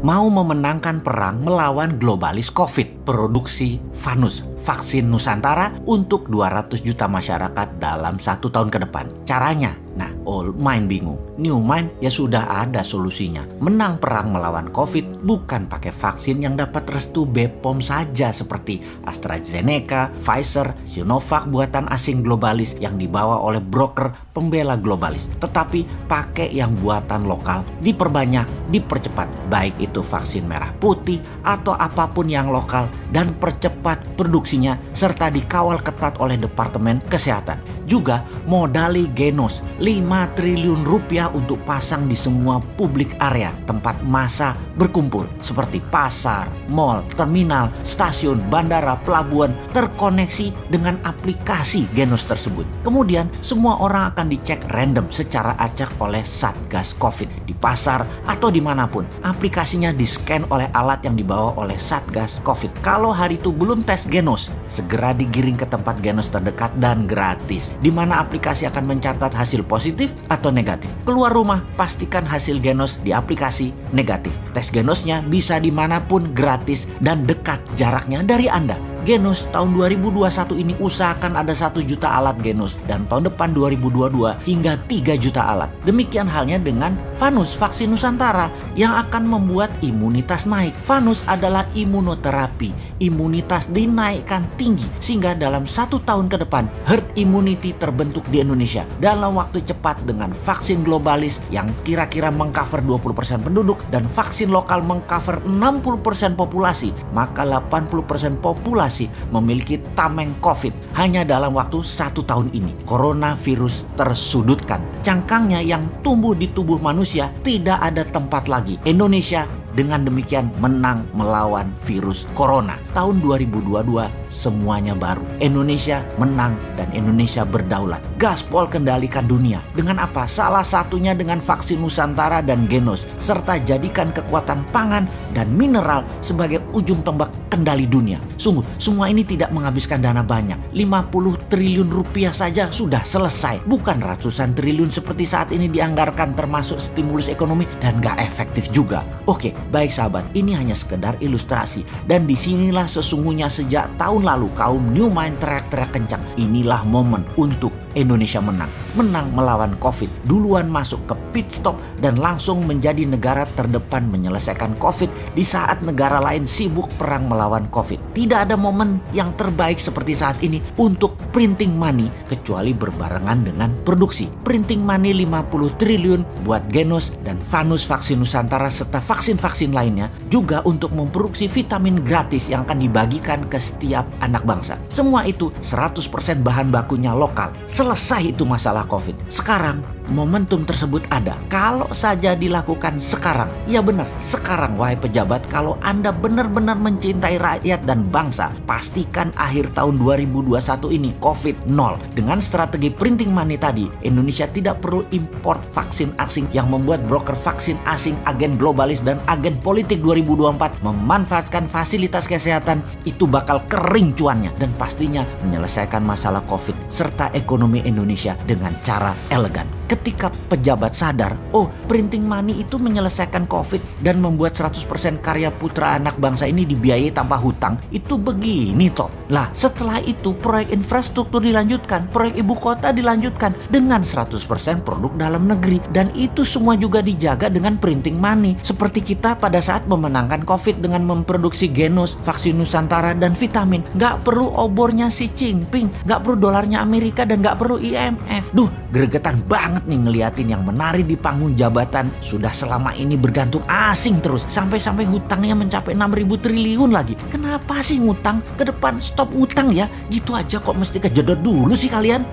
mau memenangkan perang melawan globalis COVID. Produksi Vanus, vaksin Nusantara untuk 200 juta masyarakat dalam 1 tahun ke depan. Caranya, nah, old mind bingung. New mind ya sudah ada solusinya. Menang perang melawan COVID bukan pakai vaksin yang dapat restu BPOM saja seperti AstraZeneca, Pfizer, Sinovac buatan asing globalis yang dibawa oleh broker pembela globalis. Tetapi pakai yang buatan lokal, diperbanyak, dipercepat. Baik itu vaksin merah putih atau apapun yang lokal, dan percepat produksinya serta dikawal ketat oleh Departemen Kesehatan. Juga modali Genos 5 triliun rupiah untuk pasang di semua publik area tempat massa berkumpul seperti pasar, mal, terminal, stasiun, bandara, pelabuhan terkoneksi dengan aplikasi Genos tersebut. Kemudian semua orang akan dicek random secara acak oleh Satgas COVID di pasar atau dimanapun. Aplikasinya di-scan oleh alat yang dibawa oleh Satgas COVID. Kalau hari itu belum tes Genos, segera digiring ke tempat Genos terdekat dan gratis, di mana aplikasi akan mencatat hasil positif atau negatif. Keluar rumah, pastikan hasil Genos di aplikasi negatif. Tes Genosnya bisa dimanapun gratis dan dekat jaraknya dari Anda. Genos tahun 2021 ini usahakan ada 1 juta alat Genos dan tahun depan 2022 hingga 3 juta alat. Demikian halnya dengan Vanus vaksin Nusantara yang akan membuat imunitas naik. Vanus adalah imunoterapi, imunitas dinaikkan tinggi sehingga dalam 1 tahun ke depan herd immunity terbentuk di Indonesia dalam waktu cepat dengan vaksin globalis yang kira-kira mengcover 20% penduduk dan vaksin lokal mengcover 60% populasi, maka 80% populasi memiliki tameng COVID hanya dalam waktu 1 tahun ini. Coronavirus tersudutkan. Cangkangnya yang tumbuh di tubuh manusia tidak ada tempat lagi. Indonesia dengan demikian menang melawan virus corona. Tahun 2022 semuanya baru. Indonesia menang dan Indonesia berdaulat. Gaspol kendalikan dunia. Dengan apa? Salah satunya dengan vaksin Nusantara dan Genos. Serta jadikan kekuatan pangan dan mineral sebagai ujung tombak kendali dunia. Sungguh, semua ini tidak menghabiskan dana banyak. 50 triliun rupiah saja sudah selesai. Bukan ratusan triliun seperti saat ini dianggarkan termasuk stimulus ekonomi dan gak efektif juga. Oke, baik sahabat, ini hanya sekedar ilustrasi. Dan disinilah sesungguhnya sejak tahun lalu kaum New Mind teriak-teriak kencang. Inilah momen untuk Indonesia menang. Menang melawan COVID. Duluan masuk ke pit stop dan langsung menjadi negara terdepan menyelesaikan COVID di saat negara lain sibuk perang melawan COVID. Tidak ada momen yang terbaik seperti saat ini untuk printing money kecuali berbarengan dengan produksi. Printing money 50 triliun buat Genos dan Vanus vaksin Nusantara serta vaksin-vaksin lainnya juga untuk memproduksi vitamin gratis yang akan dibagikan ke setiap anak bangsa. Semua itu 100% bahan bakunya lokal. Selesai itu masalah COVID. Sekarang momentum tersebut ada. Kalau saja dilakukan sekarang, ya benar, sekarang wahai pejabat, kalau Anda benar-benar mencintai rakyat dan bangsa, pastikan akhir tahun 2021 ini COVID 0. Dengan strategi printing money tadi, Indonesia tidak perlu import vaksin asing yang membuat broker vaksin asing, agen globalis dan agen politik 2024 memanfaatkan fasilitas kesehatan. Itu bakal kering cuannya dan pastinya menyelesaikan masalah COVID serta ekonomi Indonesia dengan cara elegan. Ketika pejabat sadar, oh printing money itu menyelesaikan COVID dan membuat 100% karya putra anak bangsa ini dibiayai tanpa hutang, itu begini toh. Lah setelah itu proyek infrastruktur dilanjutkan, proyek ibu kota dilanjutkan dengan 100% produk dalam negeri. Dan itu semua juga dijaga dengan printing money. Seperti kita pada saat memenangkan COVID dengan memproduksi Genos, vaksin Nusantara dan vitamin. Gak perlu obornya si Jinping, gak perlu dolarnya Amerika dan gak perlu IMF. Duh, gregetan banget nih ngeliatin yang menari di panggung jabatan sudah selama ini bergantung asing terus sampai-sampai hutangnya mencapai 6.000 triliun lagi. Kenapa sih ngutang? Ke depan stop ngutang ya. Gitu aja kok mesti kejedot dulu sih kalian.